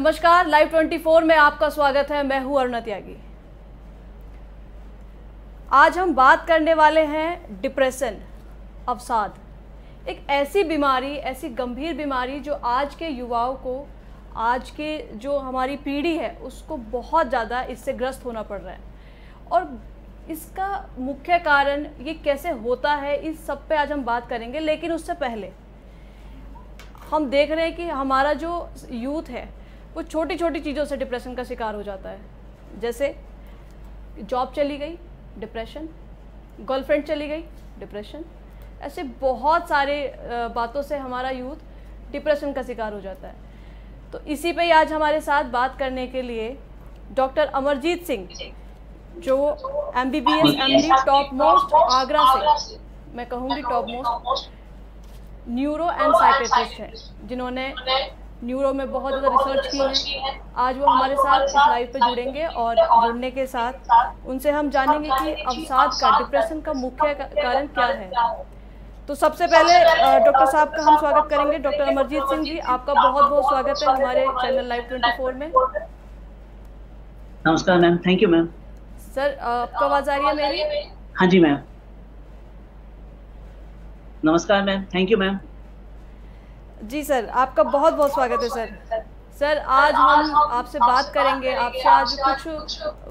नमस्कार, लाइव 24 में आपका स्वागत है। मैं हूं अरुणा त्यागी। आज हम बात करने वाले हैं डिप्रेशन, अवसाद। एक ऐसी बीमारी, ऐसी गंभीर बीमारी जो आज के युवाओं को, आज के जो हमारी पीढ़ी है उसको बहुत ज़्यादा इससे ग्रस्त होना पड़ रहा है। और इसका मुख्य कारण ये कैसे होता है, इस सब पे आज हम बात करेंगे। लेकिन उससे पहले हम देख रहे हैं कि हमारा जो यूथ है वो छोटी छोटी चीज़ों से डिप्रेशन का शिकार हो जाता है। जैसे जॉब चली गई, डिप्रेशन, गर्लफ्रेंड चली गई, डिप्रेशन। ऐसे बहुत सारे बातों से हमारा यूथ डिप्रेशन का शिकार हो जाता है। तो इसी पे ही आज हमारे साथ बात करने के लिए डॉक्टर अमरजीत सिंह, जो MBBS MD top most Agra से, मैं कहूँगी top most neuro and psychiatrist हैं, जिन्होंने न्यूरो में बहुत ज़्यादा रिसर्च की है। आज वो हमारे साथ इस लाइव पे जुड़ेंगे और जुड़ने के साथ उनसे हम जानेंगे कि अवसाद का, डिप्रेशन का मुख्य कारण क्या है। तो सबसे पहले डॉक्टर साहब का हम स्वागत करेंगे। डॉक्टर अमरजीत सिंह जी, आपका बहुत बहुत स्वागत है हमारे चैनल लाइव 24 में। नमस्कार ma'am, thank you ma'am. Sir, आपको आवाज़ आ रही है मेरी? हाँ जी मैम। नमस्कार मैम, थैंक यू मैम। जी सर, आपका बहुत बहुत स्वागत है सर। सर, आज हम आपसे बात करेंगे, आपसे आज कुछ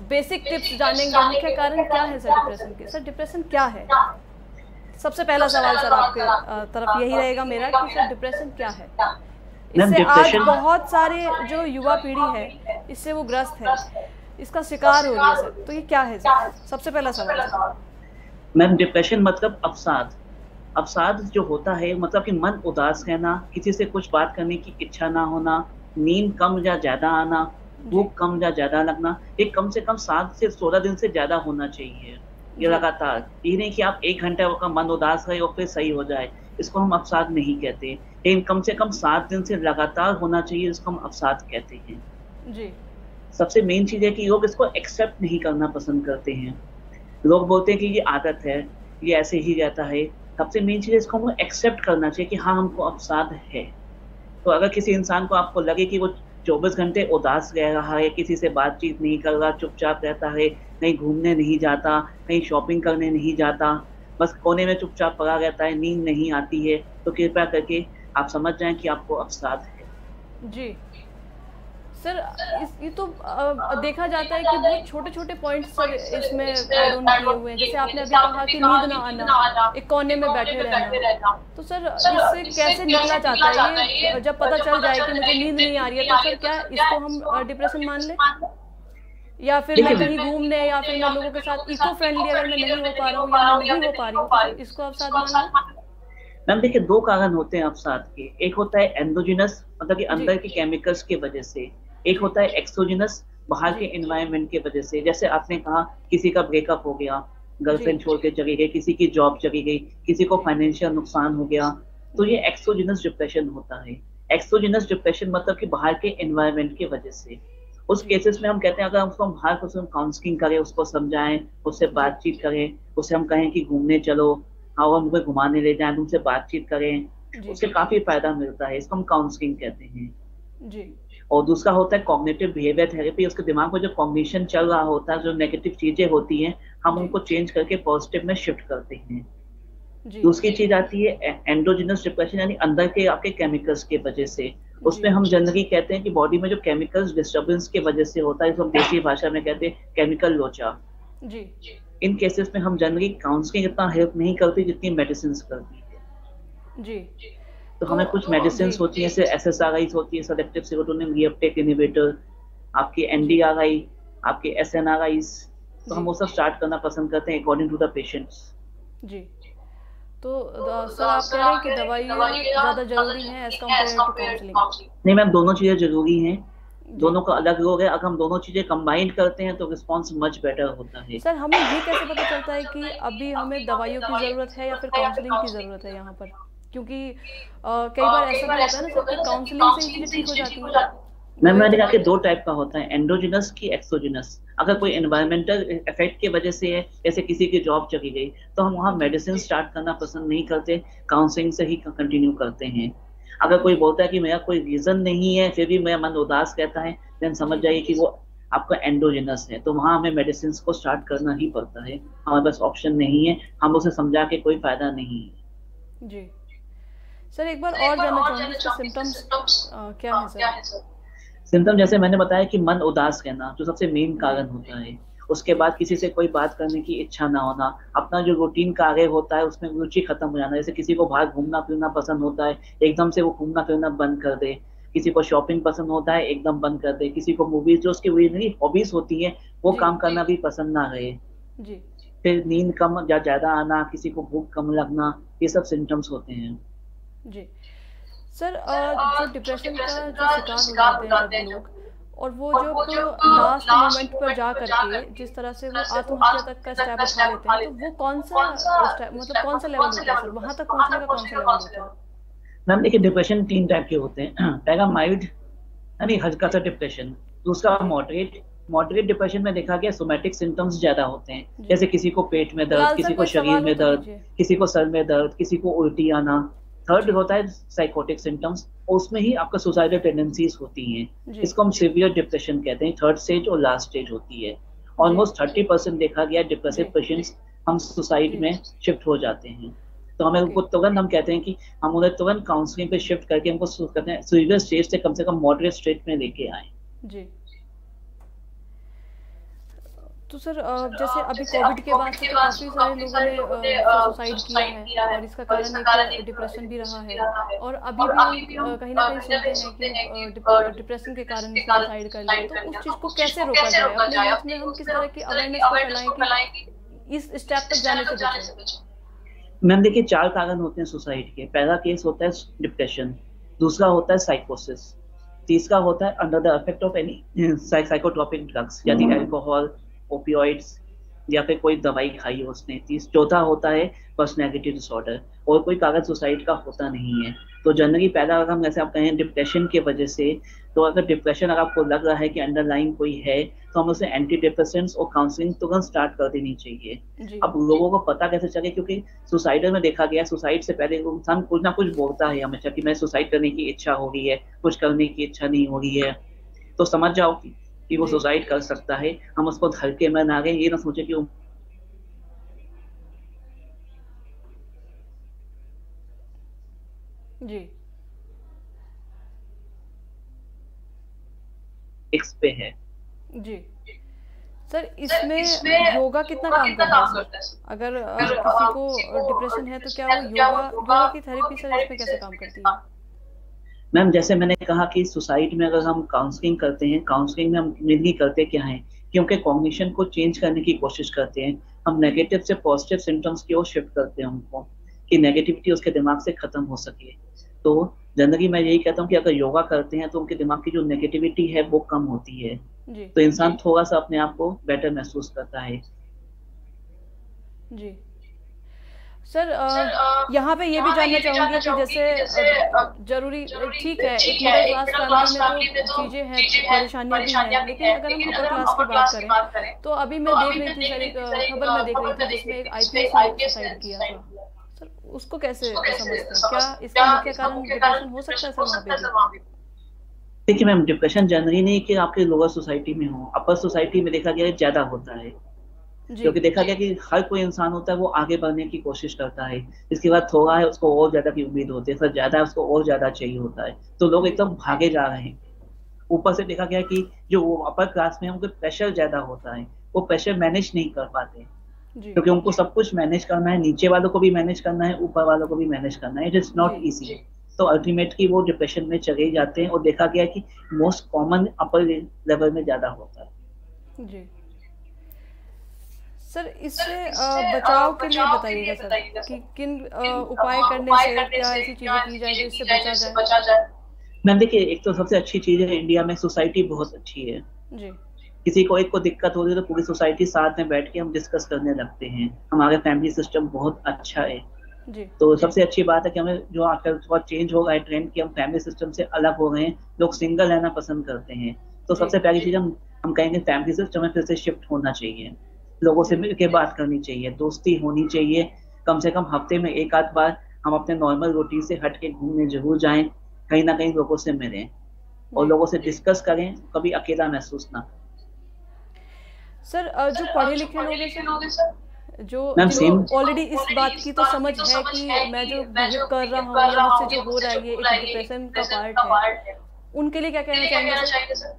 बेसिक टिप्स जानेंगे। मुख्य कारण क्या है सर डिप्रेशन के? सर, डिप्रेशन क्या है? सबसे पहला सवाल सर आपके तरफ यही रहेगा मेरा कि सर डिप्रेशन क्या है? इससे आज बहुत सारे जो युवा पीढ़ी है इससे वो ग्रस्त है, इसका शिकार हो रही है सर। तो ये क्या है सर? सबसे पहला सवाल। मैम, डिप्रेशन मतलब अवसाद। अवसाद जो होता है मतलब कि मन उदास रहना, किसी से कुछ बात करने की इच्छा ना होना, नींद कम या ज्यादा आना, भूख कम या ज्यादा लगना। ये कम से कम 7 से 16 दिन से ज्यादा होना चाहिए। ये लगातार, ये नहीं कि आप 1 घंटा का मन उदास रहे और फिर सही हो जाए, इसको हम अवसाद नहीं कहते। लेकिन कम से कम 7 दिन से लगातार होना चाहिए, इसको हम अवसाद कहते हैं जी। सबसे मेन चीज है कि लोग इसको एक्सेप्ट नहीं करना पसंद करते हैं। लोग बोलते हैं कि ये आदत है, ये ऐसे ही रहता है। सबसे मेन चीज है इसको हमको एक्सेप्ट करना चाहिए कि हाँ, हमको अवसाद है। तो अगर किसी इंसान को आपको लगे कि वो 24 घंटे उदास रह रहा है, किसी से बातचीत नहीं कर रहा, चुपचाप रहता है, कहीं घूमने नहीं जाता, कहीं शॉपिंग करने नहीं जाता, बस कोने में चुपचाप पड़ा रहता है, नींद नहीं आती है, तो कृपया करके आप समझ जाएं कि आपको अवसाद है। जी सर, ये तो देखा जाता है कि बहुत छोटे छोटे पॉइंट्स सर इसमें ऐड ऑन किए हुए हैं। जैसे आपने अभी कहा कि नींद ना आना, एक कोने में बैठे रहना। तो सर, इससे कैसे निकला जाता है? ये जब पता चल जाए कि मुझे नींद नहीं आ रही है, तो सर क्या इसको हम डिप्रेशन मान लें? या फिर मैं कहीं घूमने, या फिर मैं लोगों के साथ इको फ्रेंडली अगर मैं नहीं हो पा रहा हूँ या मैं नहीं हो पा रही हूँ, तो इसको अवसाद मान लें? मैम देखिए, 2 कारण होते हैं अवसाद के। एक होता है एंडोजिनस, मतलब कि अंदर के केमिकल्स की वजह से। एक होता है एक्सोजिनस, बाहर के एनवायरनमेंट की वजह से। जैसे आपने कहा किसी का ब्रेकअप हो गया, गर्लफ्रेंड छोड़ के चली गई, किसी की जॉब चली गई, किसी को फाइनेंशियल नुकसान हो गया, तो ये एक्सोजिनस डिप्रेशन होता है। एक्सोजिनस डिप्रेशन मतलब कि बाहर के एनवायरनमेंट की वजह से। उस केसेस में हम कहते हैं अगर उसको हम बाहर कुछ काउंसलिंग करें, उसको समझाएं, उससे बातचीत करें, उससे हम कहें कि घूमने चलो, हाँ मुझे घुमाने ले जाएं, उनसे बातचीत करें, उससे काफी फायदा मिलता है। इसको हम काउंसलिंग कहते हैं जी। और दूसरा होता है कॉग्निटिव बिहेवियर थेरेपी। उसके दिमाग में जो कॉग्निशन चल रहा होता है, जो नेगेटिव चीजें होती हैं, हम उनको चेंज करके पॉजिटिव में शिफ्ट करते हैं जी। दूसरी चीज आती है एंडोजिनस डिप्रेशन, यानी अंदर के आपके केमिकल्स की वजह से। उसमें हम जनरली कहते हैं कि बॉडी में जो केमिकल्स डिस्टर्बेंस की वजह से होता है, इसको देसी भाषा में कहते हैं केमिकल लोचा जी। इन केसेस में हम जनरली काउंसलिंग इतना हेल्प नहीं करती जितनी मेडिसिन करती है जी। तो हमें कुछ मेडिसिन होती है, जैसे SSRIs होती है, सेलेक्टिव सेरोटोनिन रीअपटेक इनहिबिटर, आपकी NDRI, आपके SNRIs, तो हम वो सब स्टार्ट करना पसंद करते हैं अकॉर्डिंग टू द पेशेंट्स जी। तो सर, आप कह रहे हैं कि दवाइयाँ ज़्यादा जरूरी हैं एज कम्पेयर टू काउंसलिंग? नहीं मैम, दोनों चीजें जरूरी हैं, दोनों का अलग रोग है। अगर हम दोनों चीजें कंबाइन करते हैं तो रिस्पांस मच बेटर होता है। सर, हमें ये कैसे पता चलता है कि अभी हमें दवाइयों की जरूरत है या फिर काउंसलिंग की जरूरत है यहाँ पर? क्योंकि कई बार ऐसा भी होता है ना सर कि काउंसलिंग से ही चीजें ठीक हो जाती है। मैंने कहा कि 2 टाइप का होता है, एंडोजिनस की एक्सोजिनस। अगर कोई एनवायरमेंटल इफेक्ट की वजह से है, जैसे किसी की जॉब चली गई, तो हम वहाँ मेडिसिन स्टार्ट करना पसंद नहीं करते, काउंसलिंग से ही कंटिन्यू करते हैं। अगर कोई जी बोलता है कि मेरा कोई रीजन नहीं है फिर भी मेरा मन उदास रहता है, देन समझ जी जाइए कि वो आपका एंडोजिनस है। तो वहां हमें मेडिसिन को स्टार्ट करना ही पड़ता है, हमारे पास ऑप्शन नहीं है, हम उसे समझा के कोई फायदा नहीं है। जी। सर एक बार और जानना चाहूँगी इसके सिम्टम्स क्या हैं सर? सिम्टम जैसे मैंने बताया कि मन उदास रहना जो सबसे मेन जी कारण होता है। उसके जी बाद किसी से कोई बात करने की इच्छा ना होना, अपना जो रूटीन कार्य होता है उसमें रुचि खत्म हो जाना। जैसे किसी को बाहर घूमना फिरना पसंद होता है, एकदम से वो घूमना फिरना बंद कर दे। किसी को शॉपिंग पसंद होता है, एकदम बंद कर दे। किसी को मूवीज जो उसकी ओरिजिनली हॉबीज होती है वो जी काम करना भी पसंद ना रहे। जी फिर नींद कम या ज्यादा आना, किसी को भूख कम लगना, ये सब सिम्टम्स होते हैं। जी। सर जो डिप्रेशन का जो शिकार हो जाते हैं जब लोग, और वो जब लास्ट मोमेंट पर जा करके जिस तरह से वो आत्महत्या तक का स्टेप उठा लेते हैं, तो वो कौन सा स्टेप, मतलब कौन सा लेवल होता है सर, वहां तक पहुंचने का कौन सा लेवल होता है? मैम देखिए, डिप्रेशन 3 टाइप के होते हैं। पहला माइल्ड यानी हल्का सा डिप्रेशन। दूसरा जी मॉडरेट। मॉडरेट डिप्रेशन में देखा गया सोमैटिक सिम्टम्स ज्यादा होते हैं, जी। जैसे किसी को पेट में दर्द, फिलहाल किसी सर को कोई शरीर सवाल हो में तो दर्द, कीजिए। किसी को सर में दर्द, किसी को उल्टी आना। थर्ड जी होता है साइकोटिक सिम्टम्स, और उसमें ही आपका सुसाइडल टेंडेंसीज होती हैं। जी इसको हम सिवियर डिप्रेशन कहते हैं। थर्ड स्टेज और लास्ट स्टेज होती है। जी ऑलमोस्ट 30% देखा गया डिप्रेसिव जी पेशेंट्स हम सुसाइड जी। में शिफ्ट हो जाते हैं। तो हमें ओके। उनको तुरंत, हम कहते हैं कि हम उन्हें तुरंत काउंसलिंग पे शिफ्ट करके हमको कहते हैं सीवियर स्टेज से कम मॉडरेट स्टेज में लेके आए। जी। तो सर जैसे अभी कोविड के बाद से तो काफ़ी सारे लोगों ने सुसाइड किया है, और इसका कारण एक डिप्रेशन भी रहा है। और अभी भी हम कहीं ना कहीं सुनते हैं कि डिप्रेशन के कारण इसने सुसाइड कर लिया। तो उस चीज़ को कैसे रोका जाए, अपने यूथ में हम किस तरह की अवेयरनेस को फैलाएं कि इस स्टेप तक जाने से बचें? मैम देखिए, 4 कारण होते हैं सुसाइड के। पहला केस होता है डिप्रेशन, दूसरा होता है साइकोसिस, तीसरा होता है under the effect of any psychotropic drugs यानी अल्कोहल, ओपियोइड्स, या फिर कोई दवाई खाई हो उसने। चौथा होता है पर्सनैलिटी डिसऑर्डर। और कोई कागज सुसाइड का होता नहीं है। तो जनरली पहला, अगर हम जैसे आप कहें डिप्रेशन की वजह से, तो अगर डिप्रेशन अगर आपको लग रहा है कि अंडरलाइन कोई है, तो हम उसे एंटी डिप्रेसेंट्स और काउंसलिंग तुरंत स्टार्ट कर देनी चाहिए। जी अब लोगों को पता कैसे चले, क्योंकि सुसाइडल में देखा गया सुसाइड से पहले इंसान कुछ ना कुछ बोलता है हमेशा कि मैं सुसाइड करने की इच्छा हो रही है, कुछ करने की इच्छा नहीं हो रही है। तो समझ जाओ कि वो जी सुसाइड कर सकता है। हम उसको धड़के में ना गए, ये ना सोचे कि वो जी एक्स पे है। जी। सर इसमें योगा कितना काम करता है सर? अगर किसी को डिप्रेशन है तो क्या वो योगा योगा की थेरेपी सर इसमें कैसे काम करती है? मैम जैसे मैंने कहा कि सुसाइड में अगर हम काउंसलिंग करते हैं, काउंसलिंग में हम मेनली करते क्या है कि उनके कॉग्निशन को चेंज करने की कोशिश करते हैं। हम नेगेटिव से पॉजिटिव सिम्टम्स की ओर शिफ्ट करते हैं उनको, कि नेगेटिविटी उसके दिमाग से खत्म हो सके। तो जनरली मैं यही कहता हूँ कि अगर योगा करते हैं तो उनके दिमाग की जो नेगेटिविटी है वो कम होती है, जी तो इंसान थोड़ा सा अपने आप को बेटर महसूस करता है। जी। सर यहाँ पे ये भी जानना चाहूँगी कि जैसे जरूरी ठीक है, एक मिडिल क्लास फैमिली में तो चीज़ें हैं, परेशानियाँ भी हैं, लेकिन अगर हम अपर क्लास की बात करें तो अभी मैं देख रही थी सर, एक खबर मैं देख रही थी जिसमें एक आईपीएस ने सुसाइड किया था। सर उसको कैसे समझते हैं, क्या इसका मुख्य कारण डिप्रेशन हो सकता है सर वहाँ पे भी? देखिए मैम, डिप्रेशन जनरली नहीं कि आपके लोअर सोसाइटी में हो, अपर सोसाइटी में देखा गया ज्यादा होता है। जी क्योंकि देखा गया कि हर कोई इंसान होता है वो आगे बढ़ने की कोशिश करता है, इसके बाद थोड़ा है उसको और ज्यादा की उम्मीद होती है, फिर ज्यादा है उसको और ज्यादा चाहिए होता है, तो लोग जी एकदम भागे जा रहे हैं। ऊपर से देखा गया कि जो वो अपर क्लास में है उनको प्रेशर ज्यादा होता है, वो प्रेशर मैनेज नहीं कर पाते, जी क्योंकि उनको सब कुछ मैनेज करना है, नीचे वालों को भी मैनेज करना है, ऊपर वालों को भी मैनेज करना है। इट इज नॉट जी ईजी। तो अल्टीमेटली वो डिप्रेशन में चले जाते हैं, और देखा गया कि मोस्ट कॉमन अपर लेवल में ज्यादा होता है। जी। सर इससे बचाव के लिए बताइएगा सर कि किन उपाय करने से, क्या ऐसी चीजें की जाए जो इससे बचा जाए? मैम देखिए, एक तो सबसे अच्छी चीज है इंडिया में सोसाइटी बहुत अच्छी है। जी किसी को एक को दिक्कत हो रही है तो पूरी सोसाइटी साथ में बैठ के हम डिस्कस करने लगते हैं। हमारे फैमिली सिस्टम बहुत अच्छा है। जी तो सबसे अच्छी बात है कि हमें जो आजकल थोड़ा चेंज हो रहा है ट्रेंड, कि हम फैमिली सिस्टम से अलग हो गए हैं, लोग सिंगल रहना पसंद करते हैं। तो जी सबसे पहली चीज हम कहेंगे फैमिली सिस्टम में फिर से शिफ्ट होना चाहिए, लोगों से जी मिलकर बात करनी चाहिए, दोस्ती होनी चाहिए। कम से कम हफ्ते में एक आध बार हम अपने नॉर्मल रूटीन से हट के घूमने जरूर जाएं। कहीं ना कहीं लोगों से मिलें और लोगों से डिस्कस करें, कभी अकेला महसूस ना करें। सर जो पढ़े लिखे लोग हैं सर, जो मैम सेम जिनको ऑलरेडी इस बात की तो समझ है कि मैं जो बिहेव कर रहा हूँ या मुझसे जो हो रहा है ये एक डिप्रेशन का पार्ट है, उनके लिए क्या कहना चाहेंगे सर?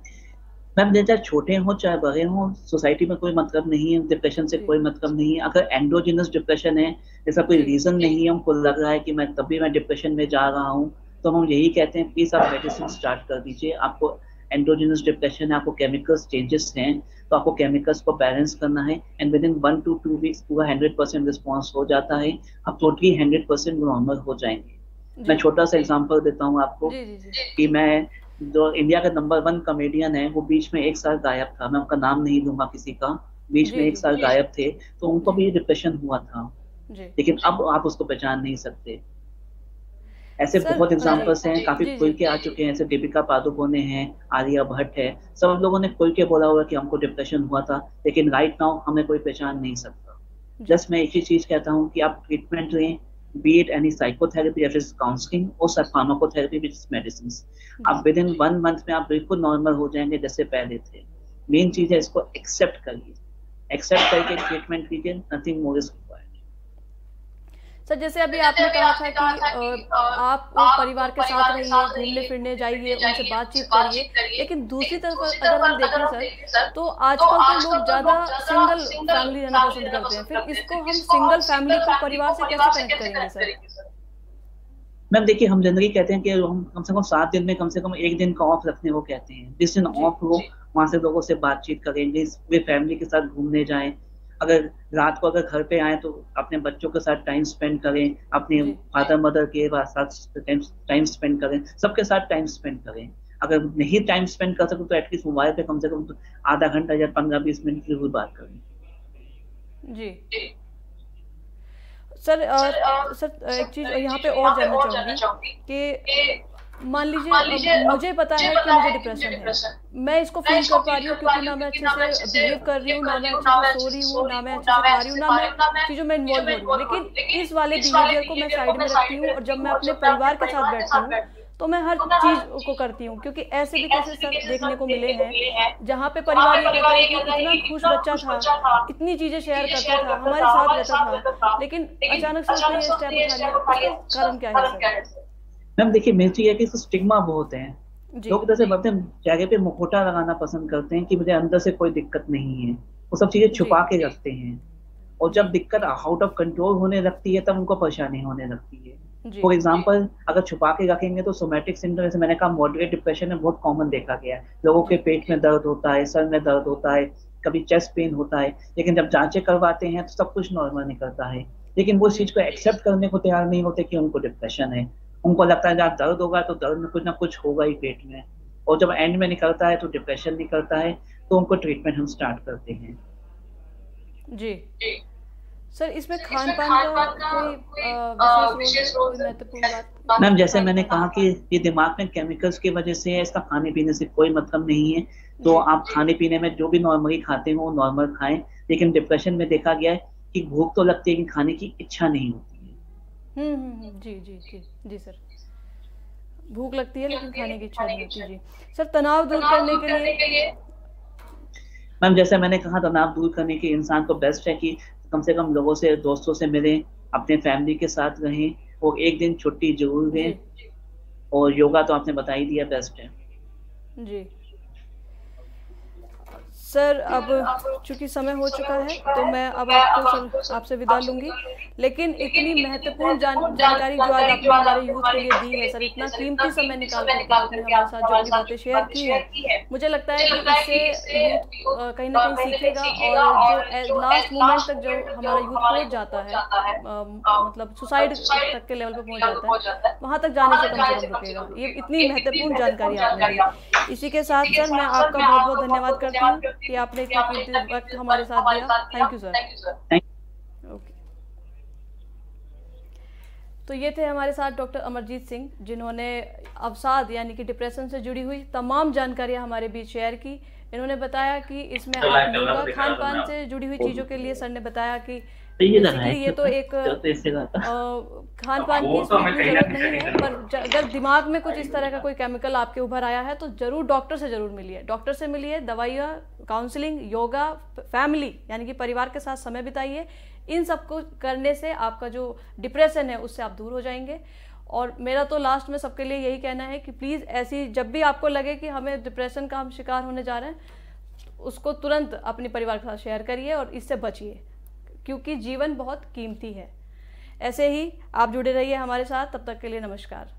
मैम चाहे छोटे हों चाहे बड़े हों, सोसाइटी में कोई मतलब नहीं है, डिप्रेशन से कोई मतलब नहीं है। अगर एंडोजिनस डिप्रेशन है, ऐसा कोई रीजन नहीं है, हमको लग रहा है कि मैं तभी मैं डिप्रेशन में जा रहा हूँ, तो हम यही कहते हैं प्लीज आप मेडिसिन स्टार्ट कर दीजिए। आपको एंडोजिनस डिप्रेशन है, आपको केमिकल्स चेंजेस हैं, तो आपको केमिकल्स को बैलेंस करना है and with in 1 to 2 weeks पूरा 100% रिस्पॉन्स हो जाता है, आप टोटली 100% नॉर्मल हो जाएंगे। मैं छोटा सा एग्जांपल देता हूँ आपको कि मैं जो इंडिया का नंबर 1 कॉमेडियन है, वो बीच में 1 साल गायब था, मैं उनका नाम नहीं लूंगा किसी का, बीच में 1 साल गायब थे, तो उनको भी डिप्रेशन हुआ था, लेकिन अब आप उसको पहचान नहीं सकते। ऐसे बहुत एग्जांपल्स हैं, काफी खुल के आ चुके हैं, ऐसे दीपिका पादुकोणे हैं, आलिया भट्ट है, सब लोगों ने खुल के बोला हुआ कि हमको डिप्रेशन हुआ था, लेकिन राइट नाउ हमें कोई पहचान नहीं सकता। जस्ट मैं एक ही चीज कहता हूँ कि आप ट्रीटमेंट लें, बी इट एनी साइकोथेरेपी या फिर काउंसलिंग और फार्माकोथेरेपी विद मेडिसिन, आप विद इन 1 मंथ में आप बिल्कुल नॉर्मल हो जाएंगे जैसे पहले थे। मेन चीज है इसको एक्सेप्ट करिए, एक्सेप्ट करके ट्रीटमेंट कीजिए, nothing more is required. Sir जैसे अभी आपने कहा था कि आप परिवार के साथ रहिए, घूमने फिरने जाइए, उनसे बातचीत करिए, लेकिन दूसरी तरफ अगर हम देखें सर तो आजकल तो लोग ज्यादा सिंगल फैमिली रहना पसंद करते हैं, फिर इसको हम सिंगल फैमिली को परिवार से कैसे कनेक्ट करेंगे सर? मैम देखिए, हम जनरली कहते हैं कि हम कम से कम 7 दिन में कम से कम 1 दिन का ऑफ रखने को कहते हैं। जिस दिन ऑफ हो वहां से लोगों से बातचीत करेंगे, वे फैमिली के साथ घूमने जाएं, अगर रात को अगर घर पे आए तो अपने बच्चों के साथ टाइम स्पेंड करें, अपने फादर मदर के साथ टाइम स्पेंड करें, सबके साथ टाइम स्पेंड करें। अगर नहीं टाइम स्पेंड कर सकते तो एटलीस्ट मोबाइल पे कम से कम आधा घंटा या 15-20 मिनट जरूर बात करें। जी सर एक चीज यहाँ पे और जानना चाहूंगी कि मान लीजिए मुझे पता है कि मुझे डिप्रेशन है, मैं इसको फील कर पा रही हूँ क्योंकि ना मैं अच्छे से बिहेव कर रही हूँ, ना मैं अच्छे से सो रही हूँ, ना मैं अच्छे से खा रही हूँ, ना मैं चीजों में इन्वॉल्व हो रही हूँ, लेकिन इस वाले बिहेवियर को मैं साइड में रखती हूँ और जब मैं अपने परिवार के साथ बैठती हूँ तो मैं हर चीज को करती हूँ, क्योंकि ऐसे भी केसेस सर देखने को मिले हैं जहाँ पे परिवार ये कहता है कि इतना खुश बच्चा था, इतनी चीजें शेयर करता था, हमारे साथ रहता था, लेकिन अचानक से उसने ये स्टेप उठा लिया, उसका कारण क्या है सर? मैम देखिए, मेन चीज है कि स्टिग्मा बहुत है, लोग जैसे बढ़ते चेहरे पे मुखौटा लगाना पसंद करते हैं कि मुझे अंदर से कोई दिक्कत नहीं है, वो सब चीजें छुपा के रखते हैं, और जब दिक्कत आउट ऑफ कंट्रोल होने लगती है तब उनको परेशानी होने लगती है। फॉर एग्जाम्पल, अगर छुपा के रखेंगे तो सोमैटिक सिम्टम, जैसे मैंने कहा मॉडरेट डिप्रेशन में बहुत कॉमन देखा गया है, लोगों के पेट में दर्द होता है, सर में दर्द होता है, कभी चेस्ट पेन होता है, लेकिन जब जांचें करवाते हैं तो सब कुछ नॉर्मल निकलता है, लेकिन वो इस चीज को एक्सेप्ट करने को तैयार नहीं होते कि उनको डिप्रेशन है। उनको लगता है जब दर्द होगा तो दर्द में कुछ ना कुछ होगा ही पेट में, और जब एंड में निकलता है तो डिप्रेशन निकलता है, तो उनको ट्रीटमेंट हम स्टार्ट करते हैं। जी सर, इसमें खान पान का कोई विशेष रोल, महत्वपूर्ण बात? मैम जैसे मैंने कहा कि ये दिमाग में केमिकल्स की वजह से है, इसका खाने पीने से कोई मतलब नहीं है, तो आप खाने पीने में जो भी नॉर्मली खाते हो नॉर्मल खाएं, लेकिन डिप्रेशन में देखा गया है कि भूख तो लगती है कि खाने की इच्छा नहीं होती है। जी जी जी जी सर, भूख लगती है लेकिन खाने की इच्छा नहीं होती। जी सर, तनाव दूर करने के लिए? मैम जैसे मैंने कहा, तनाव दूर करने के इंसान को बेस्ट है कि कम से कम लोगों से, दोस्तों से मिलें, अपने फैमिली के साथ रहें, और 1 दिन छुट्टी जरूर दें, और योगा तो आपने बता ही दिया बेस्ट है। जी सर, अब चूंकि समय हो चुका है तो मैं अब आपको सर आपसे विदा लूंगी, लेकिन इतनी महत्वपूर्ण जानकारी जो आज आपने हमारे यूथ के लिए दी है सर, इतना कीमती समय निकाल कर आपने हमारे साथ जो भी बातें शेयर की है, मुझे लगता है कि इससे यूथ कहीं ना कहीं सीखेगा, और जो लास्ट मोमेंट तक जो हमारा यूथ पहुंच जाता है, मतलब सुसाइड तक के लेवल पे पहुंच जाता है, वहां तक जाने से कम रुकेगा। ये इतनी महत्वपूर्ण जानकारी आपने दी। इसी के साथ सर मैं आपका बहुत बहुत धन्यवाद करती हूँ कि आपने इतना कीमती वक्त हमारे साथ दिया। Thank you sir. ओके, तो ये थे हमारे साथ डॉक्टर अमरजीत सिंह, जिन्होंने अवसाद यानी कि डिप्रेशन से जुड़ी हुई तमाम जानकारियां हमारे बीच शेयर की। इन्होंने बताया कि इसमें आप योगा, खान पान से जुड़ी हुई चीज़ों के लिए सर ने बताया कि तो ये बेसिकली ये तो एक खान पान की इसमें इतनी जरूरत नहीं है, पर अगर दिमाग में कुछ इस तरह का कोई केमिकल आपके उभर आया है तो जरूर डॉक्टर से जरूर मिलिए, डॉक्टर से मिलिए, दवाइयाँ, काउंसलिंग, योगा, फैमिली यानी कि परिवार के साथ समय बिताइए। इन सब को करने से आपका जो डिप्रेशन है उससे आप दूर हो जाएंगे। और मेरा तो लास्ट में सबके लिए यही कहना है कि प्लीज़ ऐसी जब भी आपको लगे कि हमें डिप्रेशन का हम शिकार होने जा रहे हैं, उसको तुरंत अपने परिवार के साथ शेयर करिए और इससे बचिए, क्योंकि जीवन बहुत कीमती है। ऐसे ही आप जुड़े रहिए हमारे साथ, तब तक के लिए नमस्कार।